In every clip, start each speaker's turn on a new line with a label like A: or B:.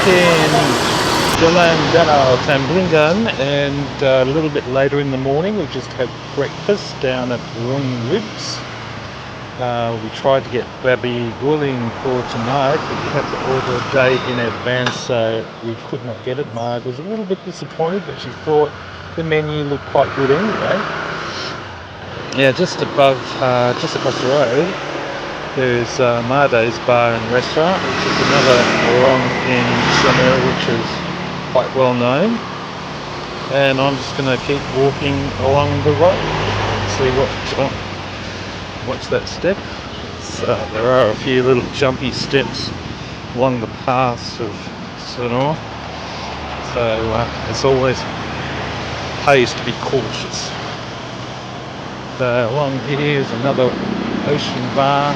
A: in Jalan Danau Tamblingan, and a little bit later in the morning we just had breakfast down at Warning Ribs. We tried to get babi guling for tonight, but you have to order a day in advance, so we could not get it. Marg was a little bit disappointed, but she thought the menu looked quite good anyway. Yeah, just across the road, there's Marde's Bar and Restaurant, which is another warung in Sanur, which is quite well known. And I'm just going to keep walking along the road and see what's that step. There are a few little jumpy steps along the paths of Sanur, so it's always pays to be cautious. Along here is another ocean bar,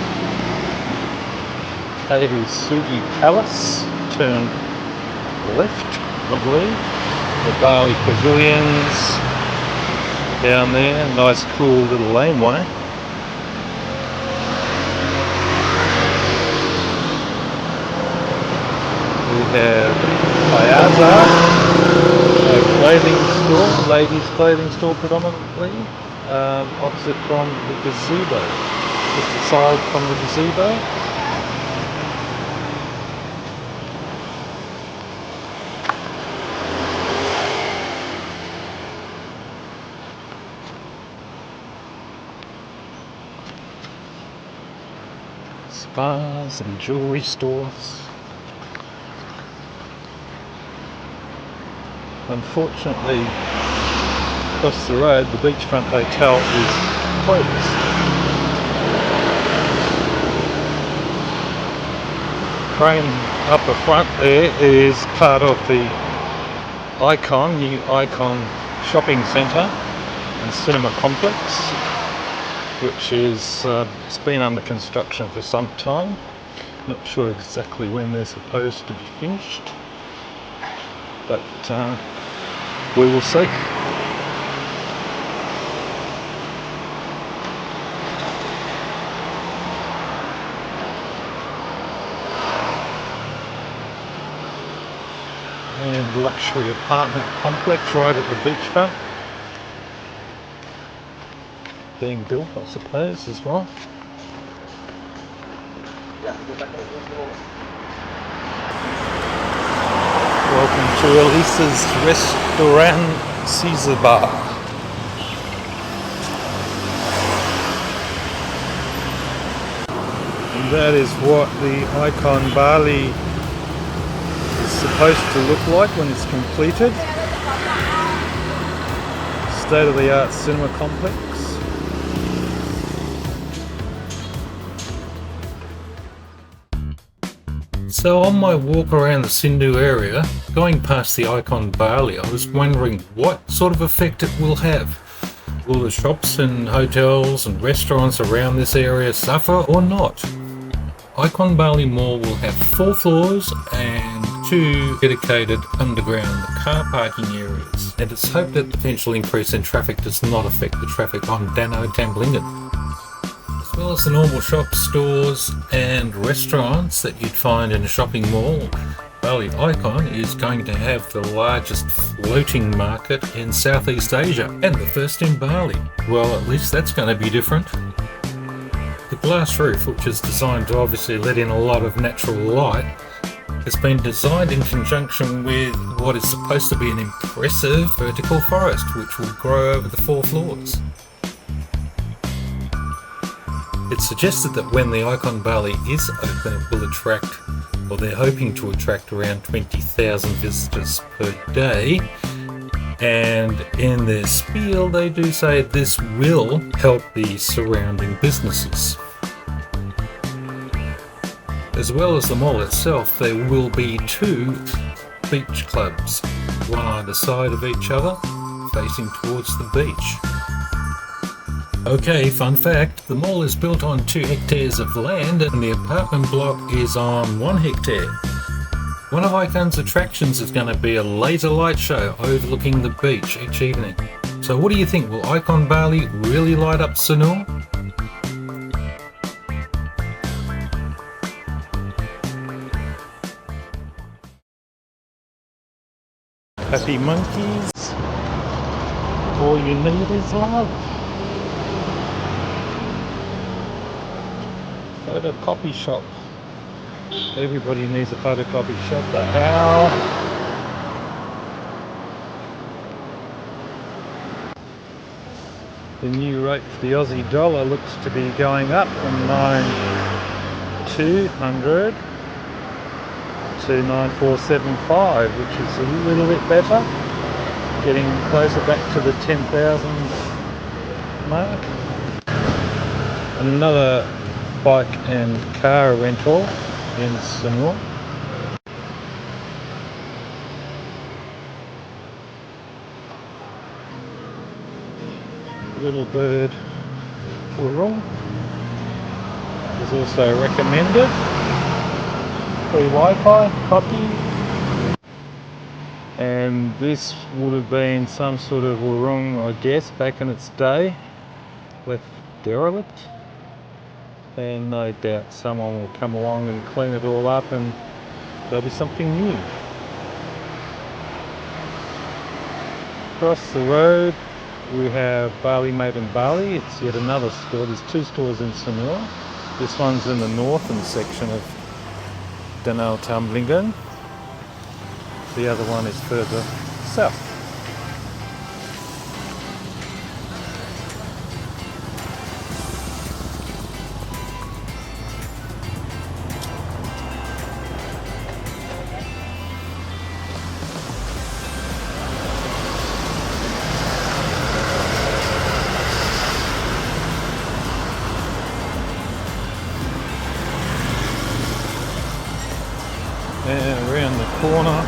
A: Sugi Palace, turn left, I believe. The Bali Pavilions down there, nice cool little laneway. We have Plaza, a clothing store, ladies' clothing store predominantly, opposite from the gazebo, just aside from the gazebo. Spas and jewelry stores. Unfortunately, across the road, the Beachfront Hotel is closed. Crane upper front there is part of the new Icon shopping centre and cinema complex, which is it's been under construction for some time. Not sure exactly when they're supposed to be finished, but we will see. And luxury apartment complex right at the beachfront, being built, I suppose, as well. Welcome to Elisa's Restaurant Caesar Bar. And that is what the Icon Bali is supposed to look like when it's completed. State-of-the-art cinema complex. So on my walk around the Sindhu area, going past the Icon Bali, I was wondering what sort of effect it will have. Will the shops and hotels and restaurants around this area suffer or not? Icon Bali Mall will have 4 floors and 2 dedicated underground car parking areas, and it's hoped that potential increase in traffic does not affect the traffic on Danau Tamblingan. As well as the normal shops, stores and restaurants that you'd find in a shopping mall, Bali Icon is going to have the largest floating market in Southeast Asia and the first in Bali. Well, at least that's going to be different. The glass roof, which is designed to obviously let in a lot of natural light, has been designed in conjunction with what is supposed to be an impressive vertical forest which will grow over the 4 floors. It's suggested that when the Icon Bali is open, it will attract, or they're hoping to attract, around 20,000 visitors per day. And in their spiel, they do say this will help the surrounding businesses. As well as the mall itself, there will be 2 beach clubs, one either side of each other, facing towards the beach. Okay, fun fact, the mall is built on 2 hectares of land and the apartment block is on 1 hectare. One of Icon's attractions is going to be a laser light show overlooking the beach each evening. So what do you think? Will Icon Bali really light up Sanur? Happy monkeys. All you need is love. Photocopy shop. Everybody needs a photocopy shop. The owl. The new rate for the Aussie dollar looks to be going up from 9,200 to 9,475, which is a little bit better. Getting closer back to the 10,000 mark. Another bike and car rental in Sanur. Little bird Wurrung is also recommended. Free Wi-Fi, copy. And this would have been some sort of Wurrung, I guess, back in its day, left derelict. And no doubt someone will come along and clean it all up and there'll be something new. Across the road we have Bali Made in Bali. It's yet another store. There's two stores in Sanur. This one's in the northern section of Danau Tamblingen. The other one is further south. And around the corner,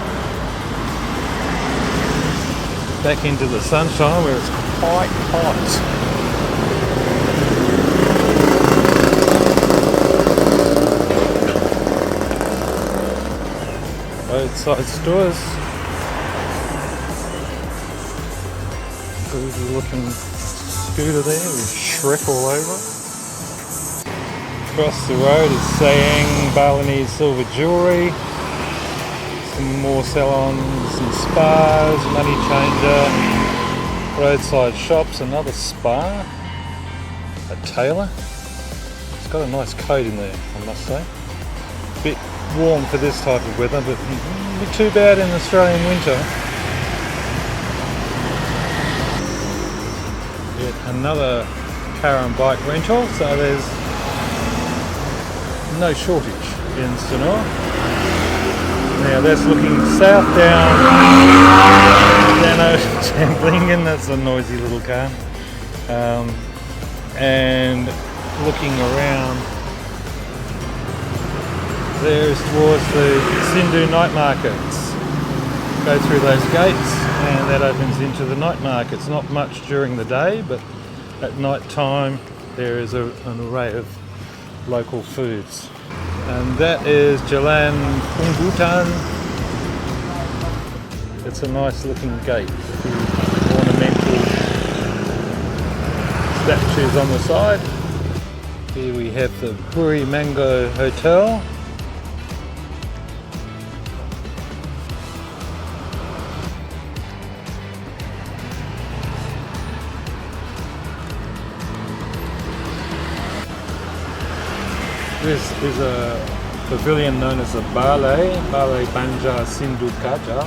A: back into the sunshine where it's quite hot. Roadside stores. Crazy looking scooter there with Shrek all over it. Across the road is Sayang Balinese silver jewellery. Some more salons and spas, money changer, roadside shops, another spa, a tailor. It's got a nice coat in there, I must say. Bit warm for this type of weather, but not be too bad in Australian winter. Yet another car and bike rental, so there's no shortage in Sanur. Now that's looking south down Tamblingen. That's a noisy little car. And looking around, there's towards the Sindhu night markets. Go through those gates and that opens into the night markets. Not much during the day, but at night time there is an array of local foods. And that is Jalan Pembutan. It's a nice looking gate with the ornamental statues on the side. Here we have the Puri Mango Hotel. This is a pavilion known as the Balai Banja Sindhu Kaja,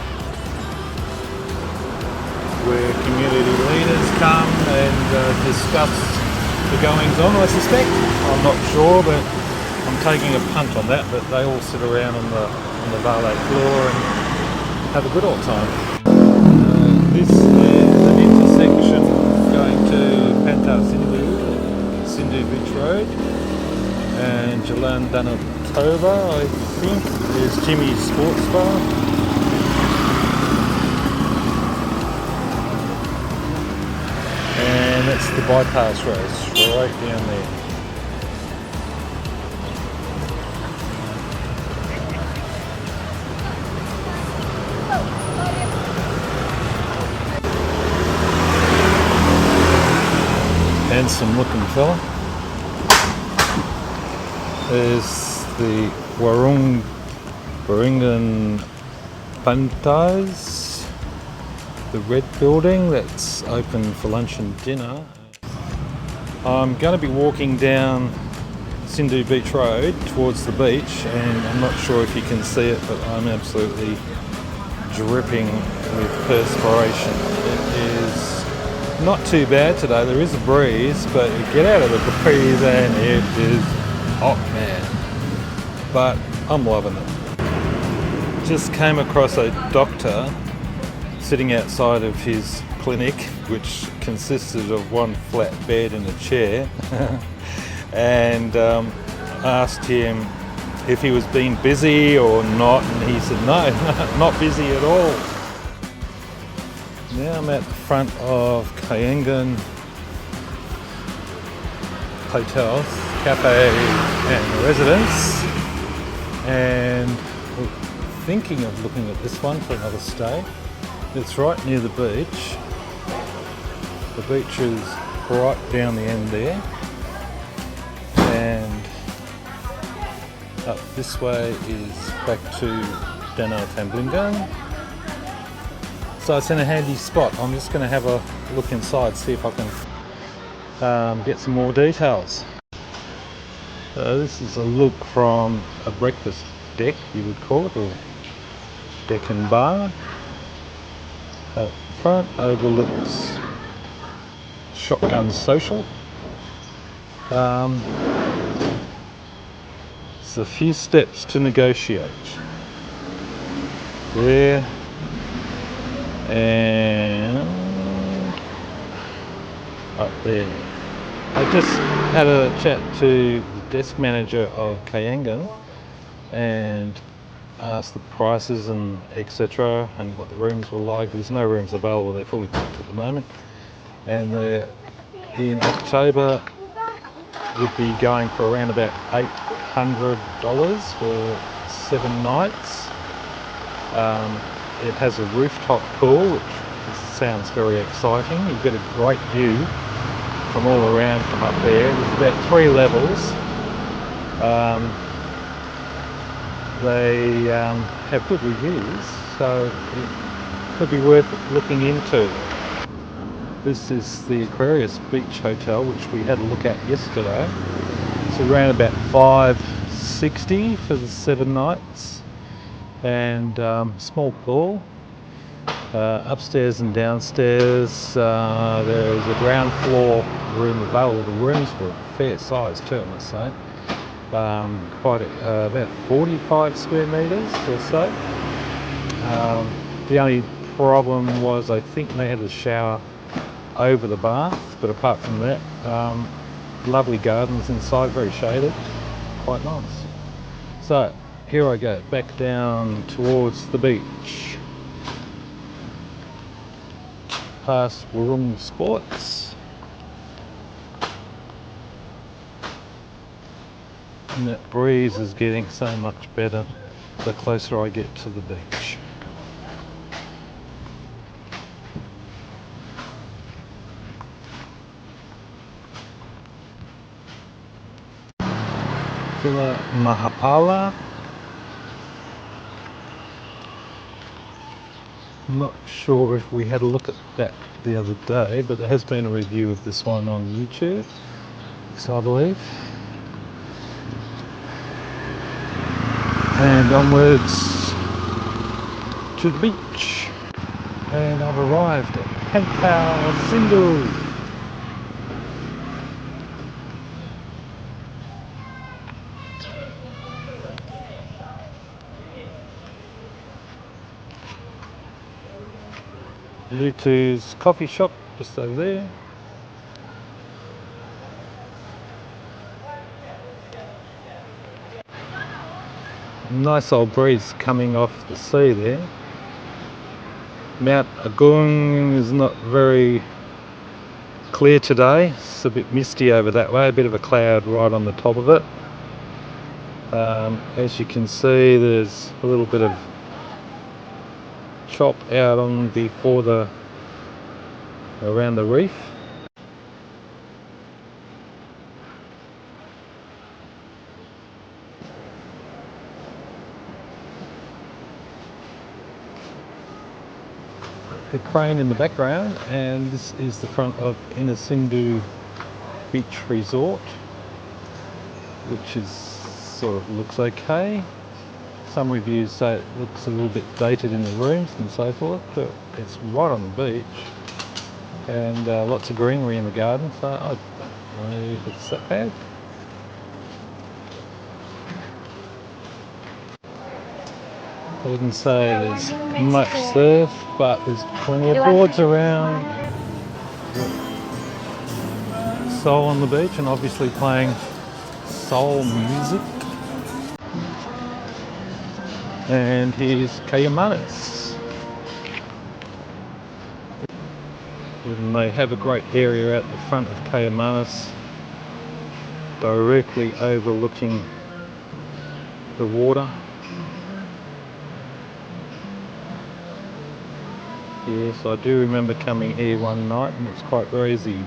A: where community leaders come and discuss the goings on, I suspect. I'm not sure, but I'm taking a punt on that, but they all sit around on the Balai floor and have a good old time. This is an intersection going to Pantai Sindhu Beach Road. And Jalan Danau Toba, I think, is Jimmy's Sports Bar. And that's the bypass road, straight down there. Handsome looking fella. There's the Wurrungen Pantais. the red building that's open for lunch and dinner. I'm going to be walking down Sindhu Beach Road towards the beach, and I'm not sure if you can see it, but I'm absolutely dripping with perspiration. It is not too bad today. There is a breeze, but you get out of the breeze and it is hot, man. But I'm loving it. Just came across a doctor sitting outside of his clinic, which consisted of one flat bed and a chair, and asked him if he was being busy or not, and he said no, not busy at all. Now I'm at the front of Kayangan Hotels, Cafe and Residence, and we're thinking of looking at this one for another stay. It's right near the beach. The beach is right down the end there, and up this way is back to Danau Tamblingan. So it's in a handy spot. I'm just going to have a look inside, see if I can get some more details. This is a look from a breakfast deck, you would call it, or deck and bar. Up front overlooks Shotgun Social. It's a few steps to negotiate. There. And up there. I just had a chat to the desk manager of Kayangan and asked the prices and etc. and what the rooms were like. There's no rooms available, they're fully booked at the moment. And in October would be going for around about $800 for 7 nights. It has a rooftop pool, which sounds very exciting. You get a great view from all around from up there. There's about 3 levels. They have good reviews, so it could be worth looking into. This is the Aquarius Beach Hotel, which we had a look at yesterday. It's around about $560 for the 7 nights, and small pool. Upstairs and downstairs, there is a ground floor room available. The rooms were a fair size too, I must say. About 45 square metres or so. The only problem was I think they had a shower over the bath, but apart from that, lovely gardens inside, very shaded, quite nice. So here I go, back down towards the beach, past Warung Sports, and that breeze is getting so much better the closer I get to the beach. Villa Mahapala. I'm not sure if we had a look at that the other day, but there has been a review of this one on YouTube, so I believe. And onwards to the beach. And I've arrived at Penthouse Sindhu. Lutu's coffee shop just over there. Nice old breeze coming off the sea there. Mount Agung is not very clear today. It's a bit misty over that way, a bit of a cloud right on the top of it. As you can see, there's a little bit of chop out on around the reef. the crane in the background, and this is the front of Inner Sindhu Beach Resort, which is sort of looks okay. Some reviews say it looks a little bit dated in the rooms and so forth, but it's right on the beach, and lots of greenery in the garden, so I don't know if it's that bad. I wouldn't say there's much surf, but there's plenty of boards around. Soul on the beach, and obviously playing soul music. And here's Cayamanas. And they have a great area at the front of Cayamanas, directly overlooking the water. Yes, I do remember coming here one night and it's quite breezy.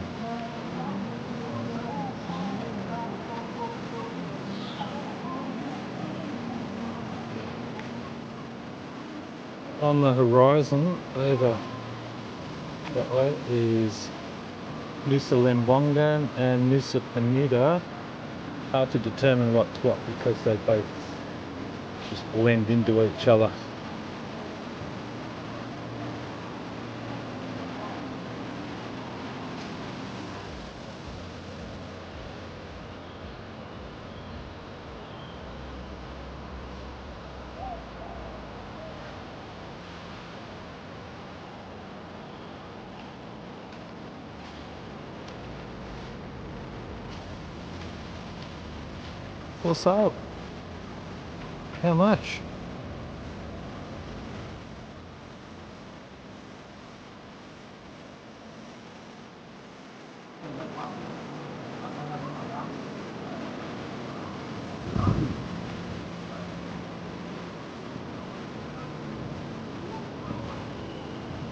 A: On the horizon over that way is Nusa Lembongan and Nusa Penida. Hard to determine what's what because they both just blend into each other. What's up? How much?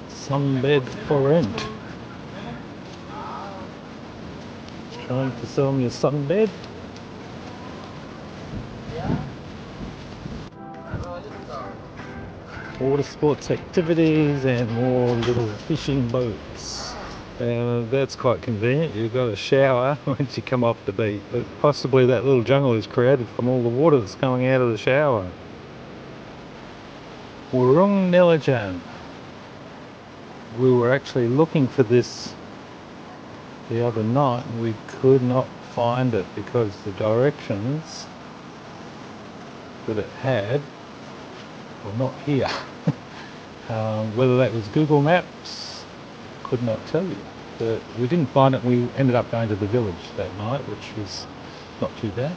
A: Sunbed for rent. Trying to sell me a sunbed. Water sports activities and more little fishing boats. That's quite convenient. You've got a shower once you come off the beach, but possibly that little jungle is created from all the water that's coming out of the shower. Wurrung Nelajan. We were actually looking for this the other night and we could not find it because the directions that it had were not here. Whether that was Google Maps, could not tell you. But we didn't find it. We ended up going to the village that night, which was not too bad.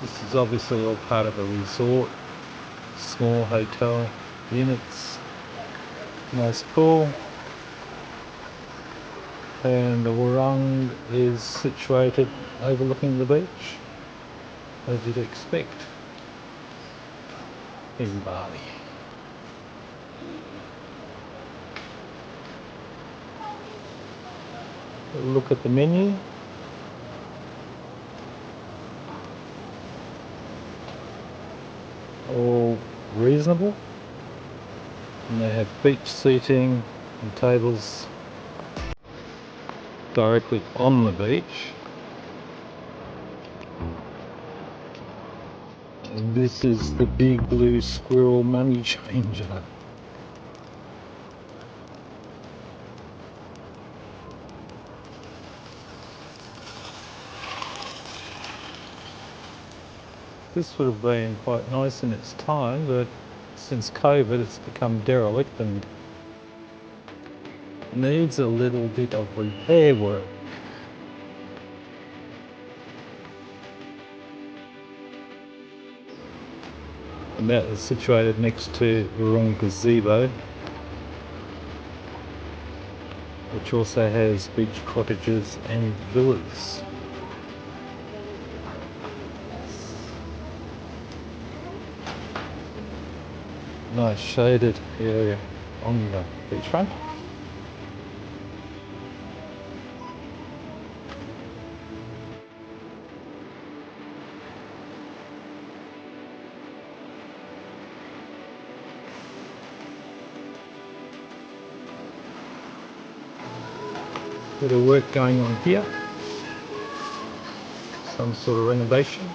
A: This is obviously all part of a resort, small hotel units, nice pool. And the Wurrung is situated overlooking the beach, as you'd expect in Bali. Look at the menu. All reasonable. And they have beach seating and tables directly on the beach. And this is the big blue squirrel money changer. This would have been quite nice in its time, but since COVID it's become derelict and needs a little bit of repair work. And that is situated next to Wurrung Gazebo, which also has beach cottages and villas. Nice shaded area on the beachfront. Bit of work going on here. Some sort of renovation.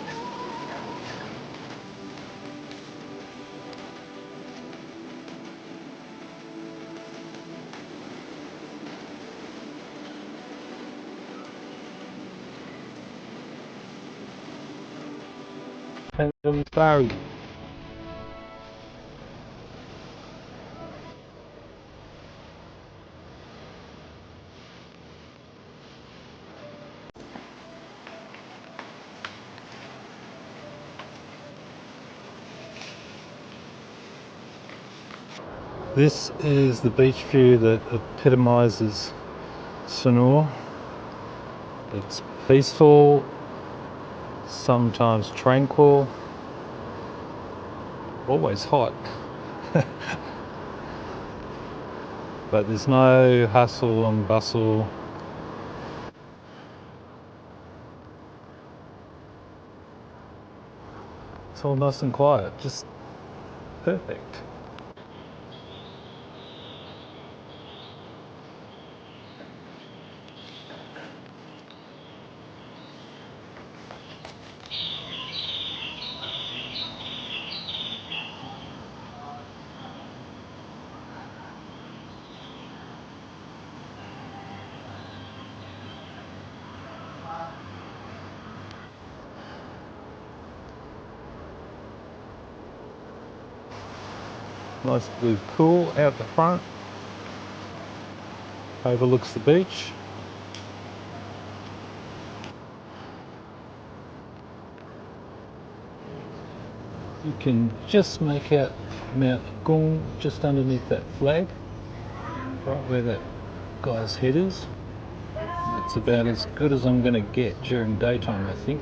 A: And sorry. This is the beach view that epitomizes Sanur. It's peaceful, sometimes tranquil, always hot. But there's no hustle and bustle. It's all nice and quiet, just perfect. Nice blue pool out the front, overlooks the beach. You can just make out Mount Gung just underneath that flag, right where that guy's head is. That's about as good as I'm going to get during daytime, I think.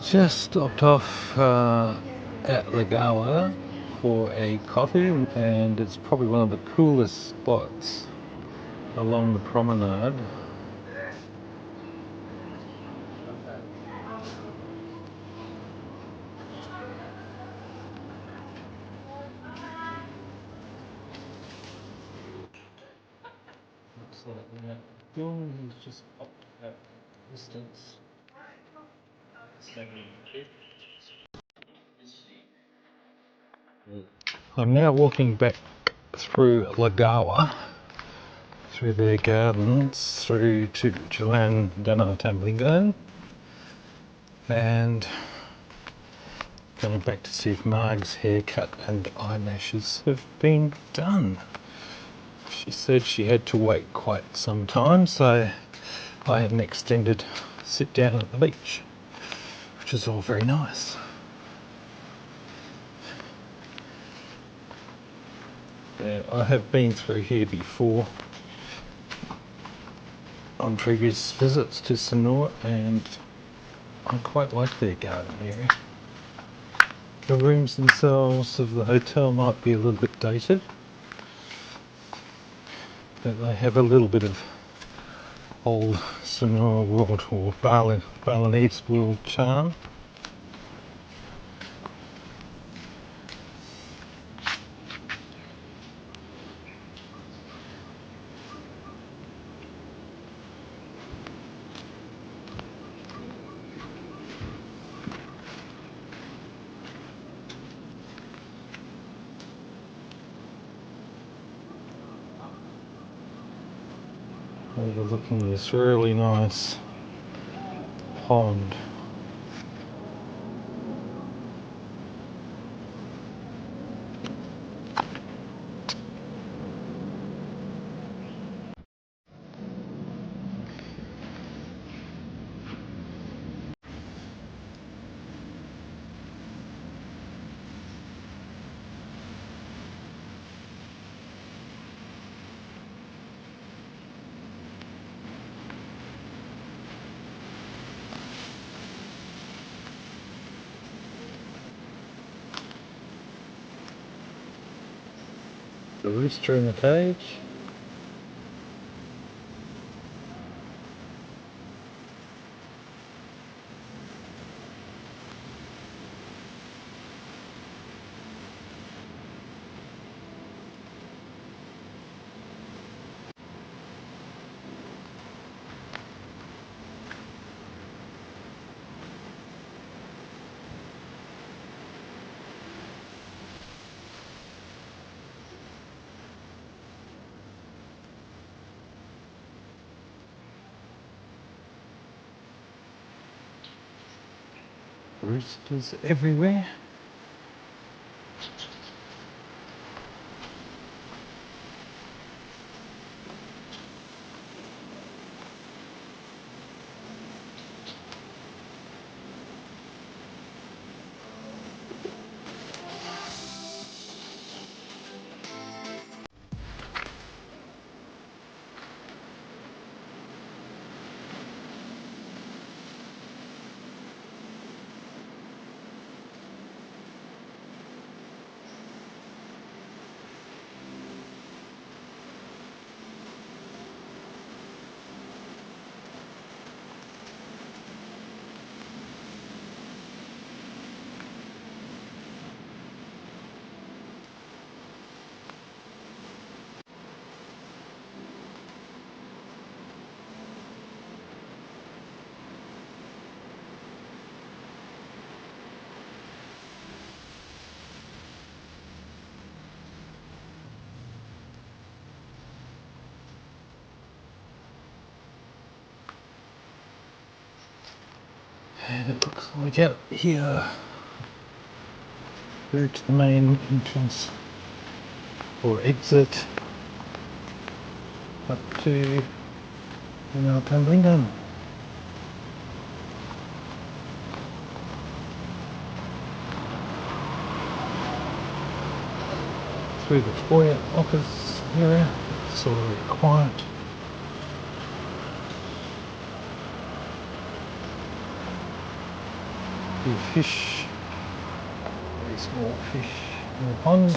A: Just stopped off at Laguna for a coffee, and it's probably one of the coolest spots along the promenade. Looks like that building is just up that distance. I'm now walking back through Lagawa, through their gardens, through to Jalan Danau Tamblingan, and going back to see if Marg's haircut and eyelashes have been done. She said she had to wait quite some time, so I had an extended sit down at the beach, which is all very nice. Yeah, I have been through here before on previous visits to Sanur, and I quite like their garden area. The rooms themselves of the hotel might be a little bit dated, but they have a little bit of old Sanur world or Balinese world charm. Overlooking this really nice pond. The rooster in the cage. Roosters everywhere. And it looks like out here, through to the main entrance or exit up to the Mount Tumblingham. Through the foyer office area, it's sort of very quiet. Few fish, very small fish in the pond.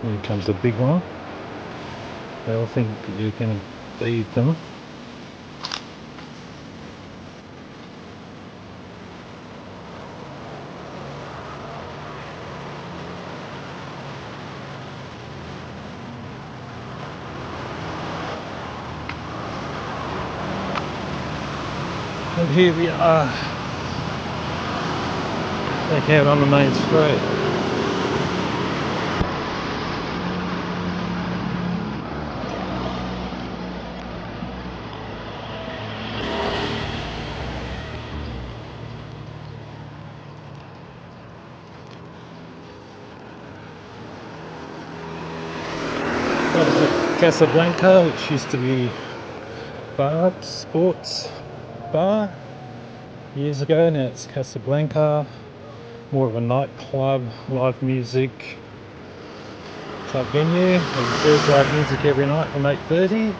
A: Here comes the big one. They all think that you can feed them. And here we are, back out on the main street. That was at Casablanca, which used to be bar, sports bar years ago. Now it's Casablanca, more of a nightclub, live music type venue. There's live music every night from 8:30.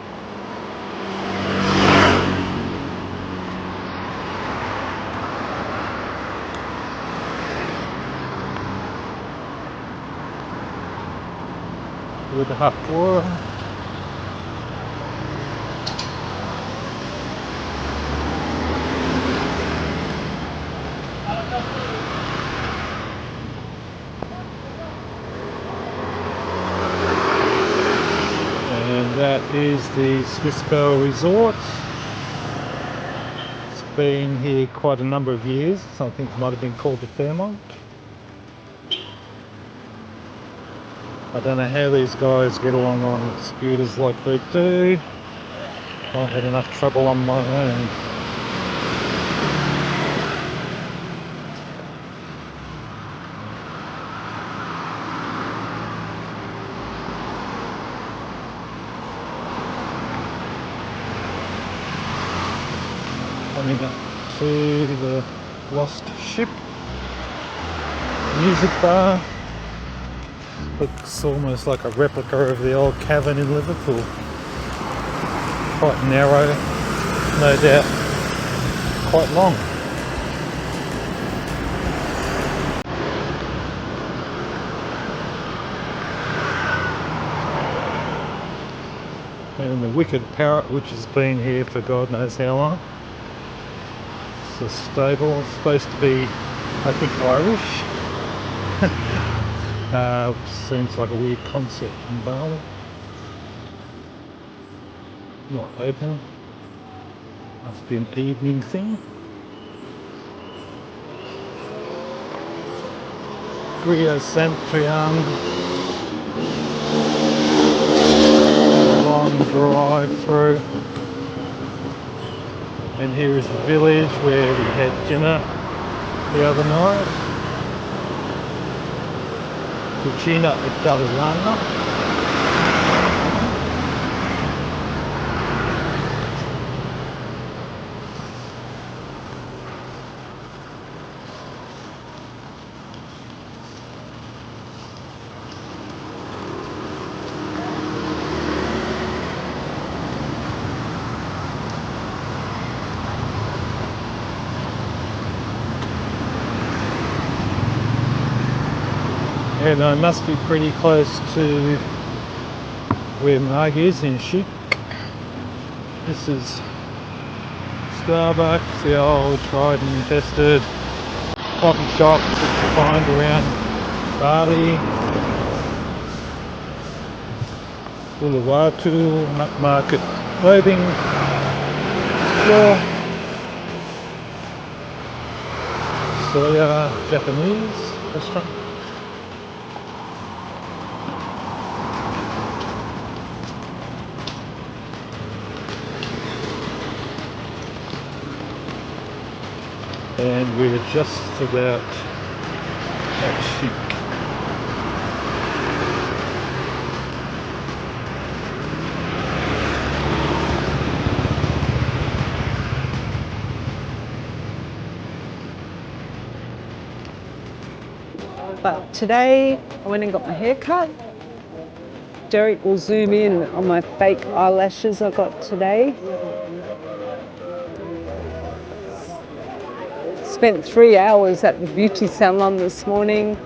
A: With the hot floor. And that is the Swiss Bell Resort. It's been here quite a number of years. I think it might have been called the Fairmont. I don't know how these guys get along on scooters like they do. I had enough trouble on my own. Coming up to the Lost Ship music bar. Looks almost like a replica of the old cavern in Liverpool. Quite narrow, no doubt quite long. And the Wicked Parrot, which has been here for God knows how long. It's a stable, it's supposed to be, I think, Irish. Seems like a weird concept in Bali. Not open. Must be an evening thing. Grio Santrian. Long drive through. And here is the village where we had dinner the other night. Cucina Italiana. And I must be pretty close to where Marg is in Chic. This is Starbucks, the old tried and tested coffee shop that you find around Bali. Uluwatu Market clothing store. Soya Japanese restaurant. And we're just about at Chic.
B: But today I went and got my hair cut. Derek will zoom in on my fake eyelashes I got today. Spent 3 hours at the beauty salon this morning.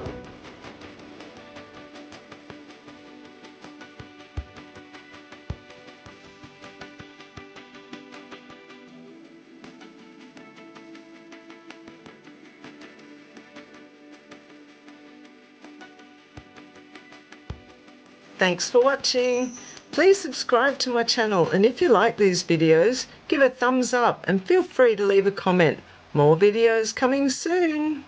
C: Thanks for watching. Please subscribe to my channel, and if you like these videos, give a thumbs up and feel free to leave a comment. More videos coming soon.